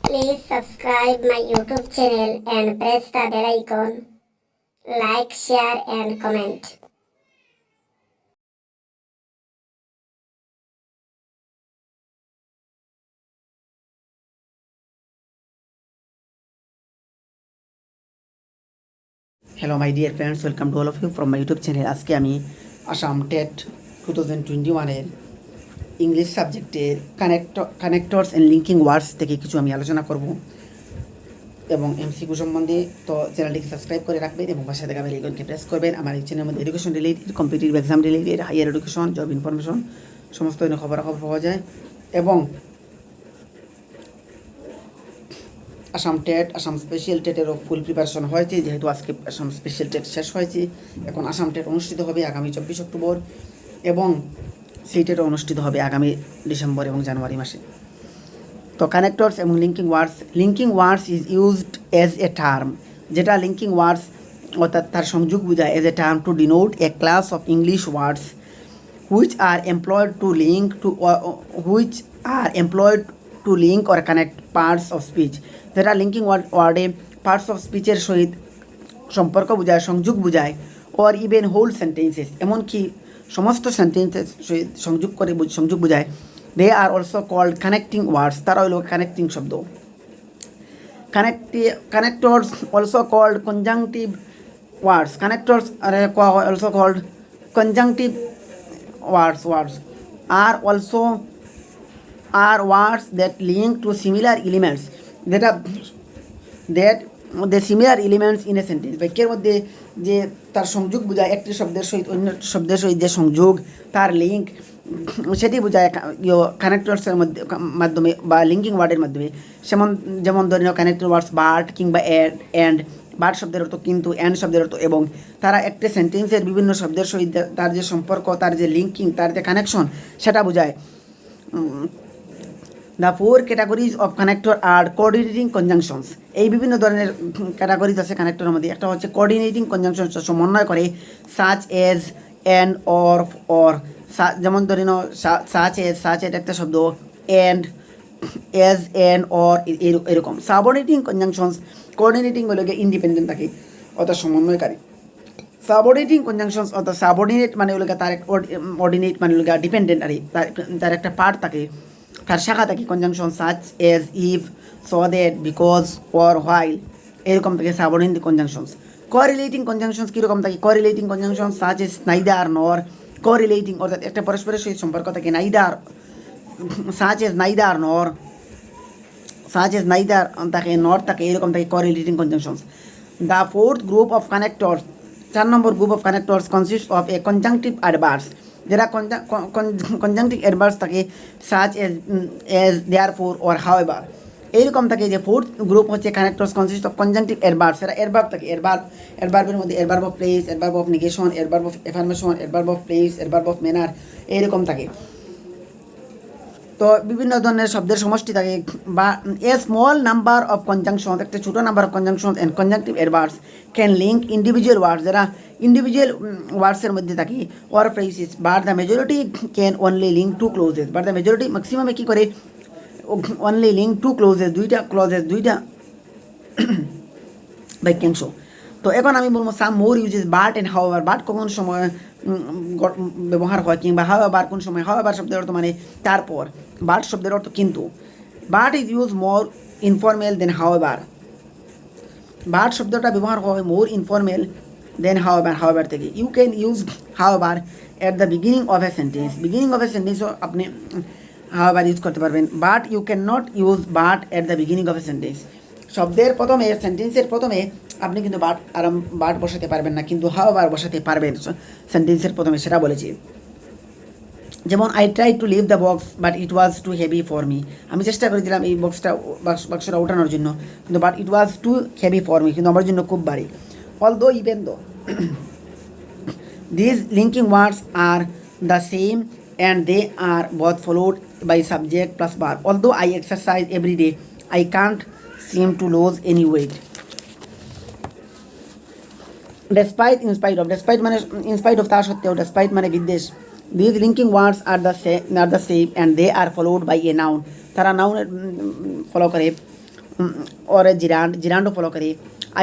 Please subscribe my YouTube channel and press the bell icon. Like, share and comment. Hello my dear friends, welcome to all of you from my YouTube channel. আজকে আমি Assam TET 2021-এর English সাবজেক্টের connectors and linking words থেকে কিছু আমি আলোচনা করব এবং এমসিকিউ সম্বন্ধে। তো চ্যানেলটিকে সাবস্ক্রাইব করে রাখবেন এবং পাশে থাকা বেল আইকনকে প্রেস করবেন। আমার এই চ্যানেলের মধ্যে education related, competitive exam related, higher education, job information সমস্ত খবরাখবর পাওয়া যায়। এবং আসাম টেট, আসাম স্পেশাল টেটেরও ফুল প্রিপারেশন হয়েছে, যেহেতু আজকে আসাম স্পেশাল টেট শেষ হয়েছে। এখন আসাম টেট অনুষ্ঠিত হবে আগামী 24 অক্টোবর এবং সেই টেটও অনুষ্ঠিত হবে আগামী ডিসেম্বর এবং জানুয়ারি মাসে। তো কানেক্টরস এবং linking words is used as a term, যেটা লিঙ্কিং ওয়ার্ডস অর্থাৎ তার সংযোগ বোঝায় as a term to denote a class of English words which are employed to link or connect parts of speech, যেটা লিঙ্কিং ওয়ার্ডে parts of স্পিচের সহিত সম্পর্ক বোঝায়, সংযোগ বোঝায়, অর ইভেন হোল সেন্টেন্সেস, এমনকি সমস্ত সেন্টেন্সেস সহিত সংযোগ বোঝায়। দে আর অলসো কল্ড কানেক্টিং ওয়ার্ডস, তারা হইল কানেক্টিং শব্দ। Connectors also called conjunctive words. Connectors are also called conjunctive words are words that link to similar elements that the similar elements in a sentence. বাক্যের মধ্যে যে তার সংযোগ বোঝায়, একটি শব্দের সহিত অন্য শব্দের সহিত যে সংযোগ, তার লিঙ্ক, সেটি বোঝায় কানেক্টরসের মাধ্যমে বা লিঙ্কিং ওয়ার্ডের মাধ্যমে। যেমন ধরে নাও কানেক্টর ওয়ার্ডস বাট কিংবা অ্যান্ড। বাট শব্দের অর্থ কিন্তু, অ্যান্ড শব্দের অর্থ এবং। তারা একটা সেন্টেন্সের বিভিন্ন শব্দের সহিত তার যে সম্পর্ক, তার যে লিঙ্কিং, তার যে কানেকশন, সেটা বোঝায়। The 4 categories of connector are coordinating conjunctions. এই বিভিন্ন ধরনের ক্যাটাগরিজ আছে কানেক্টরের মধ্যে। একটা হচ্ছে কোঅর্ডিনেটিং কনজাংশনস, সমন্বয় করে, সাচ এজ, অ্যান্ড, অর। যেমন ধরে নাও সাচ এজ একটা শব্দ, অ্যান্ড, এজ, অ্যান্ড, অর এরকম। সাবঅর্ডিনেটিং কনজাংশনস, কোঅর্ডিনেটিং হলো ইন্ডিপেন্ডেন্ট থাকে অর্থাৎ সমন্বয়কারী। সাবঅর্ডিনেটিং কনজাংশনস অর্থাৎ সাবঅর্ডিনেট মানে হলো তার অর্ডিনেট মানে হলো ডিপেন্ডেন্ট, আর তার একটা পার্ট থাকে, তার শাখা থাকে। Conjunction such as, if, so that, because, or, while, এরকম থাকে সাবঅর্ডিনেট কনজাংশনস। কোরিলেটিং কনজাংশনস কীরকম থাকে? Correlating conjunction such as neither nor. Correlating অর্থাৎ একটা পরস্পরের সহিত সম্পর্ক থাকে। Neither, such as neither nor, such as neither থাকে, নর থাকে, এরকম থাকে correlating conjunctions. The 4th group of connectors, 4 number group of connectors consist of a conjunctive adverbs, যেটা কনজাংটিভ অ্যাডভার্বস থাকে, such age, therefore, or however, এইরকম থাকে। যে 4th group হচ্ছে connectors consist of conjunctive adverbs. এরা অ্যাডভার্ব থাকে। অ্যাডভার্বের মধ্যে adverb of place, adverb of negation, adverb of affirmation, adverb of place, adverb of manner, এইরকম থাকে। তো বিভিন্ন ধরনের শব্দের সমষ্টি থাকে। বা a small number of conjunction, একটা ছোটো number of conjunction and conjunctive adverbs can link individual words, যারা ইন্ডিভিজুয়াল ওয়ার্ডসের মধ্যে থাকে, or phrases, but the majority can only link two clauses. But the majority ম্যাক্সিমামে কী করে? অনলি লিঙ্ক টু ক্লোজেস, দুইটা বাক্যাংশ। তো এখন আমি বলবো some more uses but and however. But কোন সময় ব্যবহার হয় কিংবা হাউএভার কোন সময়। হাউএভার শব্দের অর্থ মানে তারপর, বাট শব্দের অর্থ কিন্তু। But is use more informal than however. But শব্দটা ব্যবহার হয় মোর ইনফর্মেল দেন হাউএভার থেকে। You can use however at the beginning of a sentence. Beginning of a সেন্টেন্সও আপনি হাউএভার ইউজ করতে পারবেন। But you can not use but at the beginning of a sentence. শব্দের প্রথমে, সেন্টেন্সের প্রথমে আপনি কিন্তু বাট বসাতে পারবেন না, কিন্তু হাউএভার বসাতে পারবেন সেন্টেন্সের প্রথমে, সেটা বলেছি। যেমন আই ট্রাই টু লিভ the box but it was too heavy for me. আমি চেষ্টা করেছিলাম এই বাক্সটা ওঠানোর জন্য, কিন্তু but it was too heavy for me, কিন্তু আমার জন্য খুব ভারী। Although, even though, this linking words are the same and they are both followed by subject plus verb. Although I exercise every day, I can't seem to lose any weight. Despite, in spite of, despite মানে in spite of, তা সত্ত্বেও, despite মানে বিদ্বেষ। These linking words are the same and they are followed by a noun. তারা নাউনের follow করে। or a gerund follow করে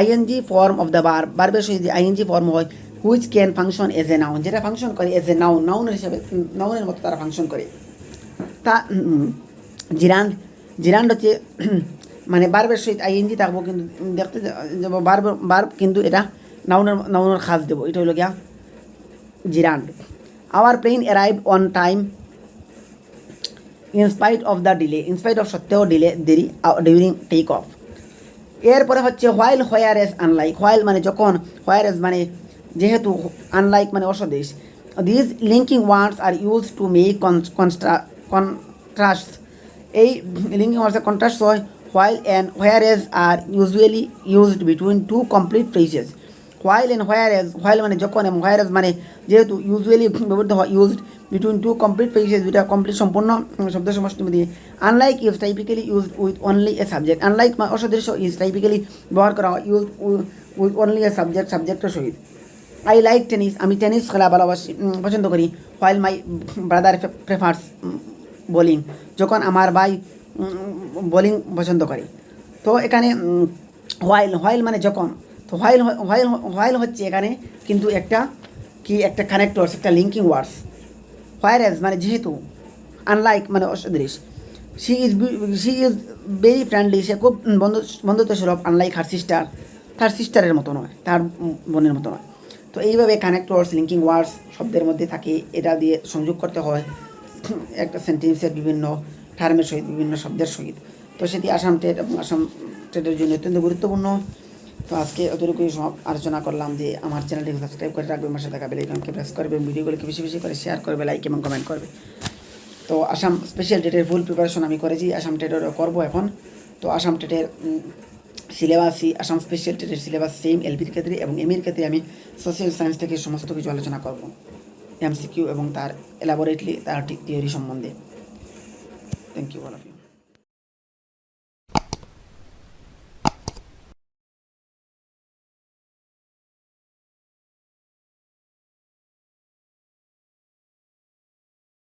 ing form of the বার্বের সহিত যে ing ফর্ম হয় which can function as a noun, যেটা ফাংশন করে as a নাউনের হিসাবে, নাউনের মতো তারা ফাংশন করে। তা জিরান্ড হচ্ছে মানে বার্বের সহিত আইএনজি থাকবো, কিন্তু দেখতে যাব বার্ব কিন্তু এটা নাউনের খাস দেবো, এটা হলো গিয়া gerund. Our plane arrive on time in spite of the delay, in spite of সত্ত্বেও দেরি ডিউরিং টেক অফ। এরপরে হচ্ছে while, whereas, unlike. While মানে যখন, হোয়ার এজ মানে যেহেতু, আনলাইক মানে অসদৃশ। These linking words are use to make contrast. এই লিঙ্কিং ওয়ার্ডসের কন্ট্রাস্ট হয় while and whereas are usually used between two complete phrases. While and whereas, while মানে যখন এবং হোয়ার এজ মানে যেহেতু ইউজুয়ালি ব্যবহৃত হয়, used between two complete phrases, দুটা কমপ্লিট সম্পূর্ণ শব্দ সমষ্টির মধ্যে। Unlike use typically used with only a subject. Unlike অসদৃশ্য ইজ টাইপিক্যালি ব্যবহার করা হয় use with only a subject, সাবজেক্টের সহিত। আই লাইক টেনিস, আমি টেনিস খেলা ভালোবাসি, পছন্দ করি। While my brother prefers bowling, যখন আমার ভাই বোলিং পছন্দ করে। তো এখানে হোয়াইল মানে যখন, তো হোয়াইল হচ্ছে এখানে কিন্তু একটা কানেক্টরস, একটা লিঙ্কিং ওয়ার্ডস। হোয়ার এজ মানে যেহেতু, আনলাইক মানে অসদৃশ। শি ইজ ভেরি ফ্রেন্ডলি, সে খুব বন্ধুত্বস্বরূপ। আনলাইক তার সিস্টারের মতো নয়, তার বোনের মতো নয়। তো এইভাবে কানেক্টরস, লিঙ্কিং ওয়ার্ডস শব্দের মধ্যে থাকে, এটা দিয়ে সংযোগ করতে হয় একটা সেন্টেন্সের বিভিন্ন টার্মের সহিত, বিভিন্ন শব্দের সহিত। তো সেটি আসাম টেট এবং আসাম টেটের জন্য অত্যন্ত গুরুত্বপূর্ণ। তো আজকে অতটুকুই সব আলোচনা করলাম যে আমার চ্যানেলটিকে সাবস্ক্রাইব করে রাখবে, আমার সাথে থাকা বেল আইকনকে প্রেস করবে, ভিডিওগুলোকে বেশি বেশি করে শেয়ার করবে, লাইক এবং কমেন্ট করবে। তো আসাম স্পেশাল টেটের ফুল প্রিপারেশন আমি করেছি, আসাম টেটেরও করবো এখন। তো আসাম টেটের সিলেবাসই, আসাম স্পেশাল টেটের সিলেবাস সেম এলপির ক্ষেত্রে, এবং এমএর ক্ষেত্রে আমি সোশ্যাল সায়েন্স থেকে সমস্ত কিছু আলোচনা করব, এমসিকিউ এবং তার এলাবোরেটলি তার থিওরি সম্বন্ধে। Thank you all of you.